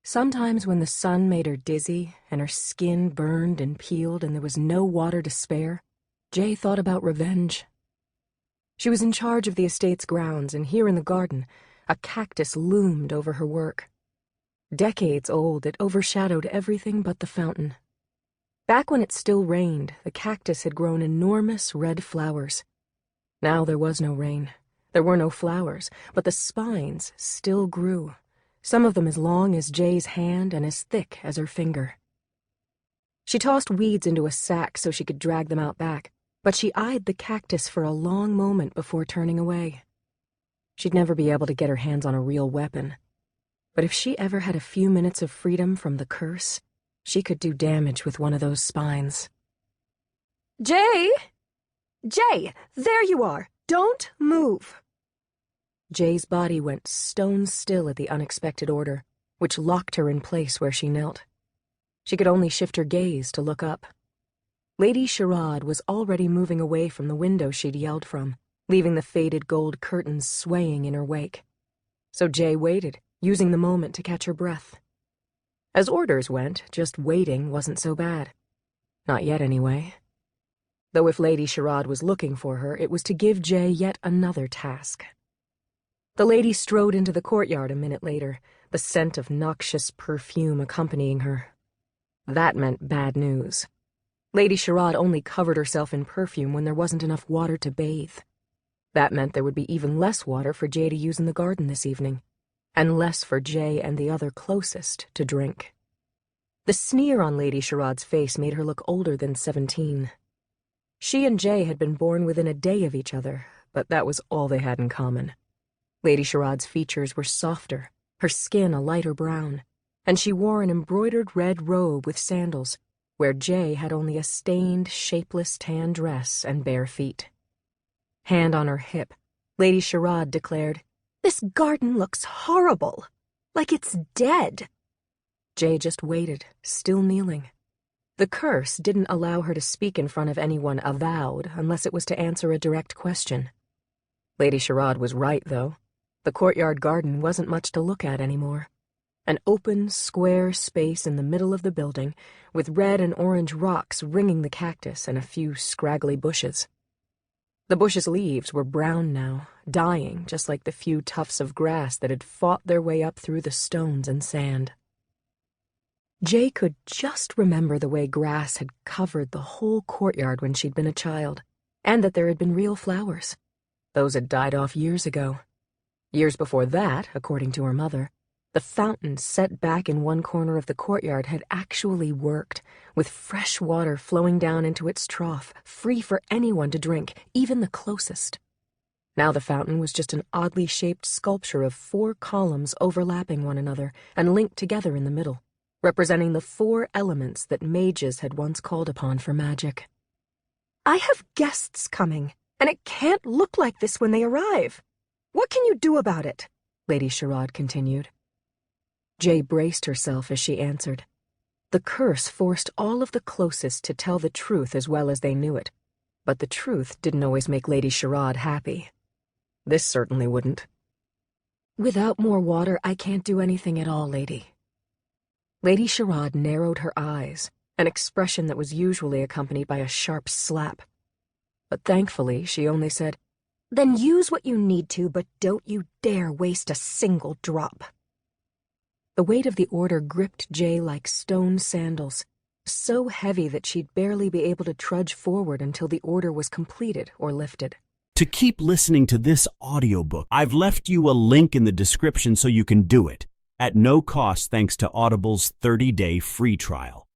Sometimes when the sun made her dizzy and her skin burned and peeled and there was no water to spare, Jay thought about revenge. She was in charge of the estate's grounds, and here in the garden, a cactus loomed over her work. Decades old, it overshadowed everything but the fountain. Back when it still rained, the cactus had grown enormous red flowers. Now there was no rain. There were no flowers, but the spines still grew, some of them as long as Jay's hand and as thick as her finger. She tossed weeds into a sack so she could drag them out back, but she eyed the cactus for a long moment before turning away. She'd never be able to get her hands on a real weapon. But if she ever had a few minutes of freedom from the curse, she could do damage with one of those spines. Jay! Jay, there you are! Don't move! Jay's body went stone still at the unexpected order, which locked her in place where she knelt. She could only shift her gaze to look up. Lady Sherrod was already moving away from the window she'd yelled from, leaving the faded gold curtains swaying in her wake. So Jay waited, using the moment to catch her breath. As orders went, just waiting wasn't so bad. Not yet, anyway. Though if Lady Sherrod was looking for her, it was to give Jay yet another task. The lady strode into the courtyard a minute later, the scent of noxious perfume accompanying her. That meant bad news. Lady Sherrod only covered herself in perfume when there wasn't enough water to bathe. That meant there would be even less water for Jay to use in the garden this evening, and less for Jay and the other closest to drink. The sneer on Lady Sherrod's face made her look older than 17. She and Jay had been born within a day of each other, but that was all they had in common. Lady Sherrod's features were softer, her skin a lighter brown, and she wore an embroidered red robe with sandals, where Jay had only a stained, shapeless tan dress and bare feet. Hand on her hip, Lady Sherrod declared, "This garden looks horrible, like it's dead." Jay just waited, still kneeling. The curse didn't allow her to speak in front of anyone avowed unless it was to answer a direct question. Lady Sherrod was right, though. The courtyard garden wasn't much to look at anymore. An open, square space in the middle of the building, with red and orange rocks ringing the cactus and a few scraggly bushes. The bush's leaves were brown now, dying just like the few tufts of grass that had fought their way up through the stones and sand. Jay could just remember the way grass had covered the whole courtyard when she'd been a child, and that there had been real flowers. Those had died off years ago. Years before that, according to her mother, the fountain set back in one corner of the courtyard had actually worked, with fresh water flowing down into its trough, free for anyone to drink, even the closest. Now the fountain was just an oddly shaped sculpture of 4 columns overlapping one another and linked together in the middle, representing the 4 elements that mages had once called upon for magic. "I have guests coming, and it can't look like this when they arrive. What can you do about it?" Lady Sherrod continued. Jay braced herself as she answered. The curse forced all of the closest to tell the truth as well as they knew it, but the truth didn't always make Lady Sherrod happy. This certainly wouldn't. "Without more water, I can't do anything at all, lady." Lady Sherrod narrowed her eyes, an expression that was usually accompanied by a sharp slap. But thankfully, she only said, "Then use what you need to, but don't you dare waste a single drop." The weight of the order gripped Jay like stone sandals, so heavy that she'd barely be able to trudge forward until the order was completed or lifted. To keep listening to this audiobook, I've left you a link in the description so you can do it, at no cost thanks to Audible's 30-day free trial.